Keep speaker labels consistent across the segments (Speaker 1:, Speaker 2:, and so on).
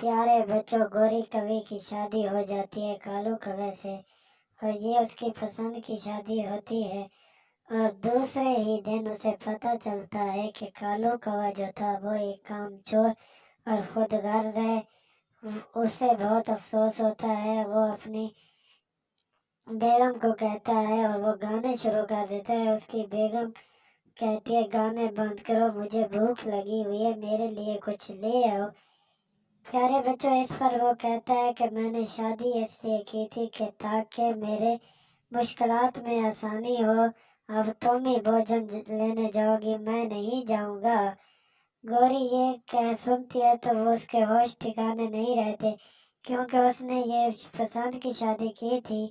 Speaker 1: پیارے بچوں، گوری کوے کی شادی ہو جاتی ہے کالو کوے سے، اور یہ اس کی پسند کی شادی ہوتی ہے۔ اور دوسرے ہی دن اسے پتہ چلتا ہے کہ کالو کوا جو تھا وہ ایک کام چور اور خود غرض ہے۔ اسے بہت افسوس ہوتا ہے۔ وہ اپنی بیگم کو کہتا ہے اور وہ گانے شروع کر دیتا ہے۔ اس کی بیگم کہتی ہے گانے بند کرو، مجھے بھوک لگی ہوئی ہے، میرے لیے کچھ لے آؤ۔ پیارے بچوں، اس پر وہ کہتا ہے کہ میں نے شادی اس لیے کی تھی کہ تاکہ میرے مشکلات میں آسانی ہو۔ اب تم ہی بھوجن لینے جاؤ گی، میں نہیں جاؤں گا۔ گوری یہ سنتی ہے تو وہ اس کے ہوش ٹھکانے نہیں رہتے، کیونکہ اس نے یہ پسند کی شادی کی تھی۔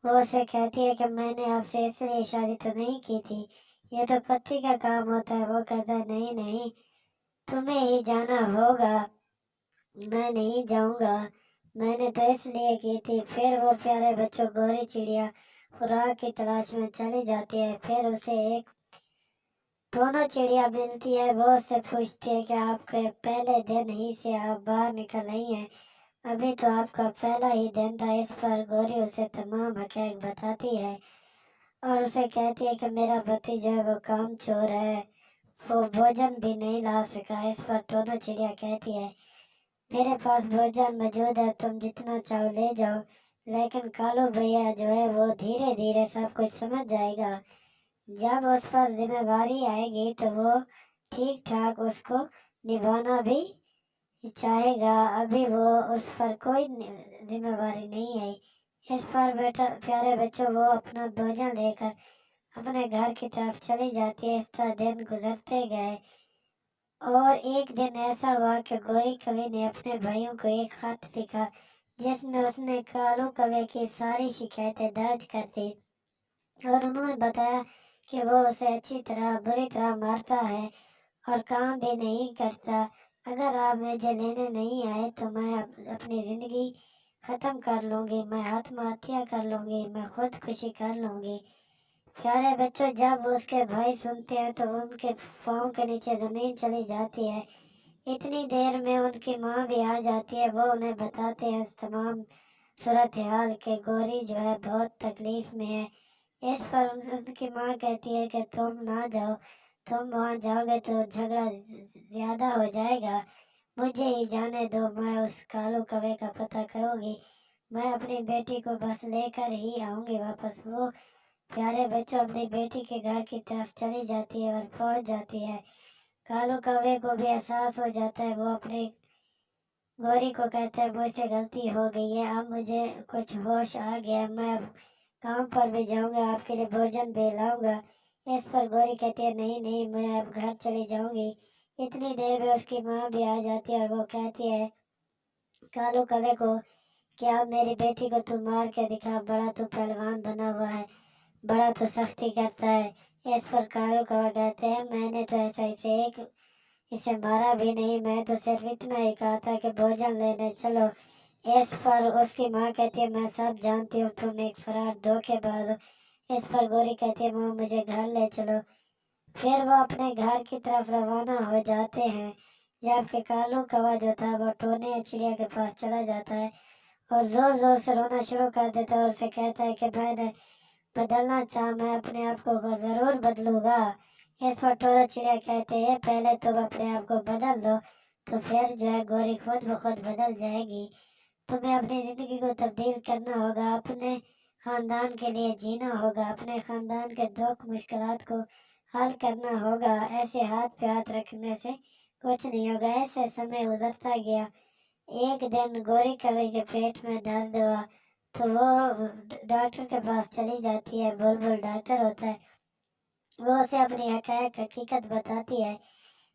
Speaker 1: وہ اسے کہتی ہے کہ میں نے آپ سے اس لیے شادی تو نہیں کی تھی، یہ تو پتی کا کام ہوتا ہے۔ وہ کہتا ہے نہیں نہیں، تمہیں ہی جانا ہوگا، میں نہیں جاؤں گا، میں نے تو اس لیے کی تھی۔ پھر وہ پیارے بچوں گوری چڑیا خوراک کی تلاش میں چلی جاتی ہے۔ پھر اسے ایک ٹونو چڑیا ملتی ہے۔ وہ اس سے پوچھتی ہے کہ آپ کے پہلے دن ہی سے آپ باہر نکل رہی ہیں، ابھی تو آپ کا پہلا ہی دن تھا۔ اس پر گوری اسے تمام حقائق بتاتی ہے اور اسے کہتی ہے کہ میرا پتی جو ہے وہ کام چور ہے، وہ بھوجن بھی نہیں لا سکا۔ اس پر ٹونو چڑیا کہتی ہے میرے پاس بھوجن موجود ہے، تم جتنا چاہو لے جاؤ، لیکن کالو بھیا جو ہے وہ دھیرے دھیرے سب کچھ سمجھ جائے گا۔ جب اس پر ذمہ داری آئے گی تو وہ ٹھیک ٹھاک اس کو نبھانا بھی چاہے گا، ابھی وہ اس پر کوئی ذمہ داری نہیں آئی۔ اس پر پیارے بچوں وہ اپنا بھوجن لے کر اپنے گھر کی طرف چلی جاتی ہے۔ اس طرح دن گزرتے گئے اور ایک دن ایسا ہوا کہ گوری کوے نے اپنے بھائیوں کو ایک خط لکھا جس میں اس نے کالو کوے کی ساری شکایتیں درج کر دی، اور انہوں نے بتایا کہ وہ اسے بری طرح مارتا ہے اور کام بھی نہیں کرتا۔ اگر آپ مجھے لینے نہیں آئے تو میں اپنی زندگی ختم کر لوں گی، میں آتم ہتیا کر لوں گی، میں خودکشی کر لوں گی۔ پیارے بچوں، جب اس کے بھائی سنتے ہیں تو ان کے پاؤں کے نیچے زمین چلی جاتی ہے۔ اتنی دیر میں ان کی ماں بھی آ جاتی ہے۔ وہ انہیں بتاتے ہیں اس تمام صورتحال کہ گوری جو ہے بہت تکلیف میں ہے۔ اس پر ان کی ماں کہتی ہے کہ تم نہ جاؤ، تم وہاں جاؤ گے تو جھگڑا زیادہ ہو جائے گا، مجھے ہی جانے دو، میں اس کالو کوے کا پتہ کروں گی، میں اپنی بیٹی کو بس لے کر ہی آؤں گی واپس۔ وہ پیارے بچوں اپنی بیٹی کے گھر کی طرف چلی جاتی ہے اور پہنچ جاتی ہے۔ کالو کوے کو بھی احساس ہو جاتا ہے۔ وہ اپنی گوری کو کہتا ہے مجھ سے غلطی ہو گئی ہے، اب مجھے کچھ ہوش آ گیا، میں اب کام پر بھی جاؤں گا، آپ کے لیے بھوجن بھی لاؤں گا۔ اس پر گوری کہتی ہے نہیں نہیں، میں اب گھر چلی جاؤں گی۔ اتنی دیر میں اس کی ماں بھی آ جاتی ہے اور وہ کہتی ہے کالو کوے کو کہ اب میری بیٹی کو تو مار کے دکھا، بڑا تو پہلوان بنا ہوا ہے، بڑا تو سختی کرتا ہے۔ اس پر کالو کوا کہتے ہیں میں نے تو ایسا اسے مارا بھی نہیں، میں تو صرف اتنا ہی کہا تھا کہ بھوجن لینے چلو۔ اس پر اس کی ماں کہتی ہے میں سب جانتی ہوں، تم ایک فراڈ دھوکے باز ہو۔ اس پر گوری کہتی ہے ماں مجھے گھر لے چلو۔ پھر وہ اپنے گھر کی طرف روانہ ہو جاتے ہیں، جبکہ کالو کوا جو تھا وہ ٹونے چڑیا کے پاس چلا جاتا ہے اور زور زور سے رونا شروع کر دیتا ہے اور اسے کہتا ہے کہ میں نے بدلنا چاہا، میں اپنے آپ کو ضرور بدلوں گا۔ اس پر ٹونا چڑیا کہتے ہیں پہلے تم اپنے آپ کو بدل دو، تو پھر جو ہے گوری خود بخود بدل جائے گی۔ تمہیں اپنی زندگی کو تبدیل کرنا ہوگا، اپنے خاندان کے لیے جینا ہوگا، اپنے خاندان کے دکھ مشکلات کو حل کرنا ہوگا، ایسے ہاتھ پہ ہاتھ رکھنے سے کچھ نہیں ہوگا۔ ایسے سمے گزرتا گیا۔ ایک دن گوری کوے کے پیٹ میں درد ہوا تو وہ ڈاکٹر کے پاس چلی جاتی ہے۔ بلبل ڈاکٹر ہوتا ہے، وہ اسے اپنی حقیقت بتاتی ہے۔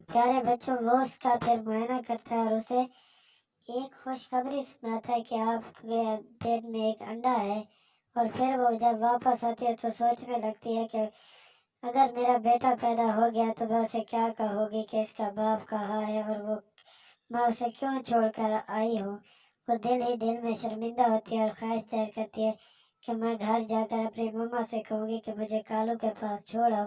Speaker 1: پیارے بچوں، وہ اس کا پھر معائنہ کرتا ہے اور اسے ایک خوشخبری سناتا ہے کہ آپ کے پیٹ میں ایک انڈا ہے۔ اور پھر وہ جب واپس آتی ہے تو سوچنے لگتی ہے کہ اگر میرا بیٹا پیدا ہو گیا تو میں اسے کیا کہوں گی کہ اس کا باپ کہاں ہے اور وہ میں اسے کیوں چھوڑ کر آئی ہوں۔ وہ دل ہی دل میں شرمندہ ہوتی ہے اور خواہش ظاہر کرتی ہے کہ میں گھر جا کر اپنی مما سے کہوں گی کہ مجھے کالو کے پاس چھوڑو،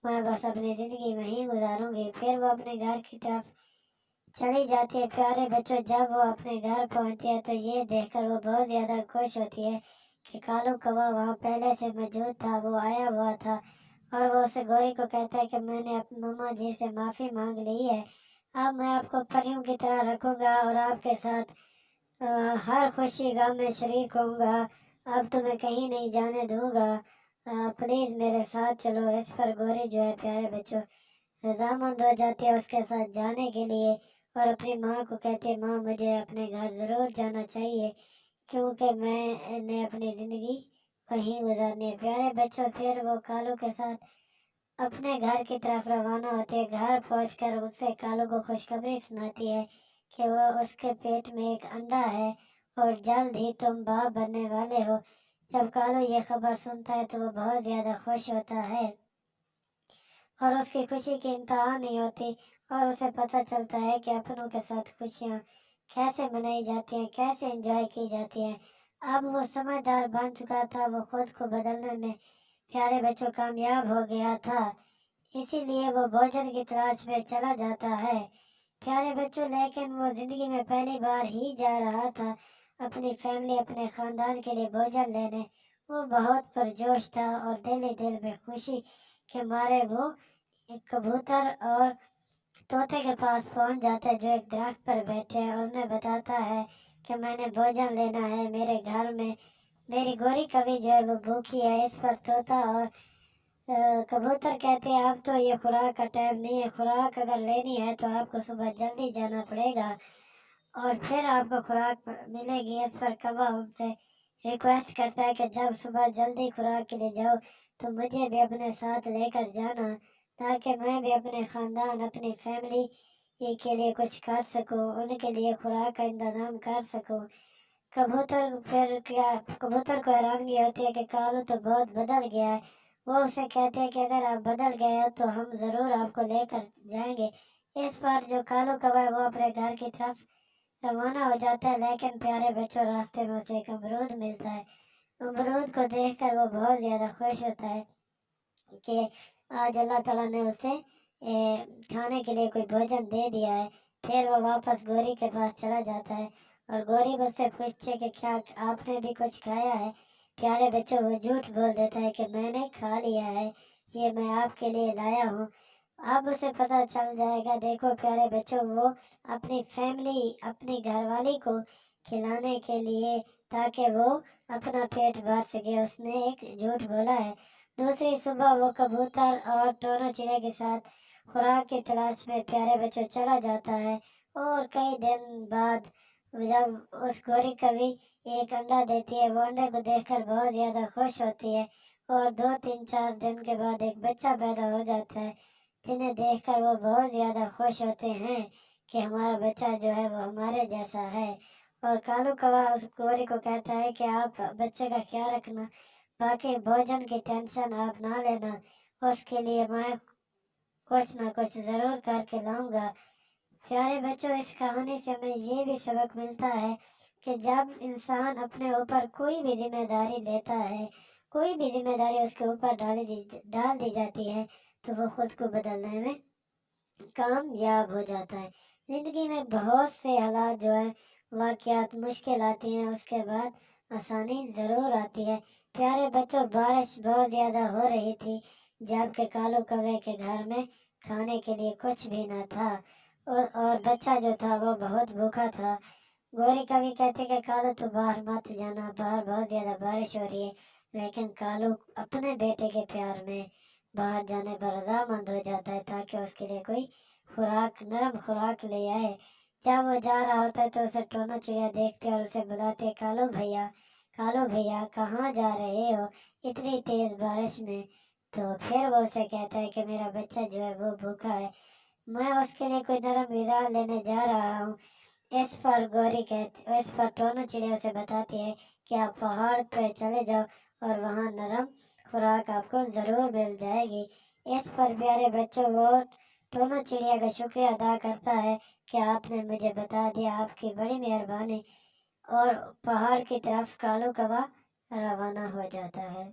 Speaker 1: میں بس اپنی زندگی وہیں گزاروں گی۔ پھر وہ اپنے گھر کی طرف चली जाती है। प्यारे बच्चों, जब वो अपने घर पहुंचती है तो ये देखकर वो बहुत ज़्यादा खुश होती है कि कालू कौवा वहाँ पहले से मौजूद था, वो आया हुआ था। और वो उसे गौरी को कहता है कि मैंने अपनी मम्मा जी से माफ़ी मांग ली है, अब मैं आपको परियों की तरह रखूँगा और आपके साथ हर खुशी गम में शरीक होऊंगा। अब तुम्हें कहीं नहीं जाने दूंगा, प्लीज़ मेरे साथ चलो। इस पर गौरी जो है प्यारे बच्चों रजामंद हो जाती है उसके साथ जाने के लिए, और अपनी माँ को कहती है, माँ मुझे अपने घर ज़रूर जाना चाहिए क्योंकि मैंने अपनी ज़िंदगी वहीं गुजारनी है। प्यारे बच्चों, फिर वो कालू के साथ अपने घर की तरफ रवाना होती है। घर पहुंचकर उससे कालू को खुशखबरी सुनाती है कि वो उसके पेट में एक अंडा है और जल्द ही तुम बाप बनने वाले हो। जब कालू ये खबर सुनता है तो वो बहुत ज़्यादा खुश होता है और उसकी खुशी की इंतहा नहीं होती, और उसे पता चलता है कि अपनों के साथ खुशियाँ कैसे मनाई जाती हैं, कैसे एंजॉय की जाती हैं। अब वो समझदार बन चुका था, वो खुद को बदलने में प्यारे बच्चों कामयाब हो गया था, इसीलिए वो भोजन की तलाश में चला जाता है। प्यारे बच्चों, लेकिन वो जिंदगी में पहली बार ही जा रहा था अपनी फैमिली, अपने खानदान के लिए भोजन लेने। वो बहुत पुरजोश था और दिल ही दिल में खुशी के मारे वो एक कबूतर और तोते के पास पहुंच जाता है जो एक दरख्त पर बैठे हैं, और उन्हें बताता है कि मैंने भोजन लेना है, मेरे घर में मेरी गोरी कभी जो है वो भूखी है। इस पर तोता और कबूतर कहते हैं, अब तो ये खुराक का टाइम नहीं है, खुराक अगर लेनी है तो आपको सुबह जल्दी जाना पड़ेगा और फिर आपको खुराक मिलेगी। इस पर कौवा उनसे रिक्वेस्ट करता है कि जब सुबह जल्दी खुराक के लिए जाओ तो मुझे भी अपने साथ लेकर जाना, ताकि मैं भी अपने ख़ानदान, अपनी फैमिली के लिए कुछ कर सकूं, उनके लिए खुराक का इंतज़ाम कर सकूं। कबूतर को हैरानगी होती है कि कालू तो बहुत बदल गया है। वो उसे कहते हैं कि अगर आप बदल गए हो तो हम ज़रूर आपको लेकर जाएंगे। इस पर जो कालू कौवा है वो अपने घर की तरफ रवाना हो जाता है, लेकिन प्यारे बच्चों रास्ते में उसे एक अमरूद मिलता है। अमरूद को देखकर वो बहुत ज़्यादा खुश होता है कि आज अल्लाह ताला ने उसे खाने के लिए कोई भोजन दे दिया है। फिर वो वापस गौरी के पास चला जाता है और गौरी मुझसे पूछती है कि क्या आपने भी कुछ खाया है। प्यारे बच्चों, वो झूठ बोल देता है कि मैंने खा लिया है, ये मैं आपके लिए लाया हूँ। अब उसे पता चल जाएगा। देखो प्यारे बच्चों, वो अपनी फैमिली, अपनी घरवाली को खिलाने के लिए, ताकि वो अपना पेट भर सके, उसने एक झूठ बोला है। दूसरी सुबह वो कबूतर और टोना चिड़िया के साथ खुराक की तलाश में प्यारे बच्चों चला जाता है, और कई दिन बाद जब उस गोरी कभी एक अंडा देती है, वो अंडे को देखकर बहुत ज़्यादा खुश होती है, और 2 3 4 दिन के बाद एक बच्चा पैदा हो जाता है, जिन्हें देखकर वो बहुत ज़्यादा खुश होते हैं कि हमारा बच्चा जो है वो हमारे जैसा है। और कालू कौवा उस गोरी को कहता है कि आप बच्चे का ख्याल रखना, बाकी भोजन की टेंशन आप ना लेना, उसके लिए मैं कुछ ना कुछ ज़रूर करके लाऊंगा। प्यारे बच्चों, इस कहानी से हमें ये भी सबक मिलता है कि जब इंसान अपने ऊपर कोई भी जिम्मेदारी लेता है, कोई भी जिम्मेदारी उसके ऊपर डाल दी जाती है, तो वो खुद को बदलने में कामयाब हो जाता है। ज़िंदगी में बहुत से हालात जो है, वाक़यात मुश्किल आती हैं, उसके बाद आसानी ज़रूर आती है। प्यारे बच्चों, बारिश बहुत ज़्यादा हो रही थी, जबकि कालू कौवे के घर में खाने के लिए कुछ भी ना था, और बच्चा जो था वो बहुत भूखा था। गोरी कभी कहते कि कालू तू बाहर मत जाना, बाहर बहुत ज़्यादा बारिश हो रही है, लेकिन कालू अपने बेटे के प्यार में बाहर जाने पर रजामंद हो जाता है, ताकि उसके लिए कोई खुराक, नरम खुराक ले आए। जब वो जा रहा होता है तो उसे टोना चिड़िया देखते हैं और उसे बुलाते हैं, कालू भैया कहाँ जा रहे हो इतनी तेज़ बारिश में। तो फिर वो उसे कहता है कि मेरा बच्चा जो है वो भूखा है, मैं उसके लिए कोई नरम ग़िज़ा लेने जा रहा हूँ। इस पर टोना चिड़िया उसे बताती है कि आप पहाड़ पे चले जाओ और वहाँ नरम खुराक आपको ज़रूर मिल जाएगी। इस पर प्यारे बच्चों, वो टोना चिड़िया का शुक्रिया अदा करता है कि आपने मुझे बता दिया, आपकी बड़ी मेहरबानी, और पहाड़ की तरफ कालू कौवा रवाना हो जाता है।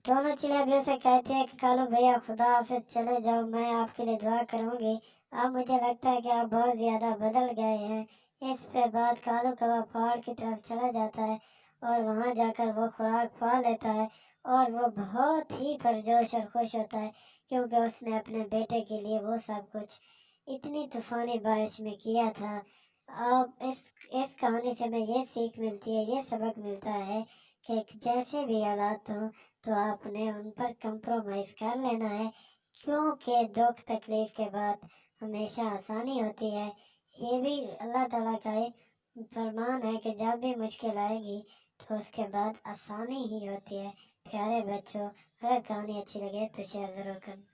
Speaker 1: टोना चिड़िया भी उसे कहती है कि कालू भैया खुदा हाफिज, चले जाओ, मैं आपके लिए दुआ करूँगी, अब मुझे लगता है कि आप बहुत ज़्यादा बदल गए हैं। इस पे बाद कालू कौवा पहाड़ की तरफ चला जाता है और वहाँ जाकर वो खुराक पा लेता है और वो बहुत ही पुरजोश और खुश होता है क्योंकि उसने अपने बेटे के लिए वो सब कुछ इतनी तूफानी बारिश में किया था। अब इस कहानी से हमें ये सीख मिलती है, ये सबक मिलता है कि जैसे भी हालात हों तो आपने उन पर कंप्रोमाइज़ कर लेना है, क्योंकि दुख तकलीफ़ के बाद हमेशा आसानी होती है। ये भी अल्लाह ताला का एक फरमान है कि जब भी मुश्किल आएगी तो उसके बाद आसानी ही होती है। प्यारे बच्चों, अगर कहानी अच्छी लगे तो शेयर ज़रूर करना।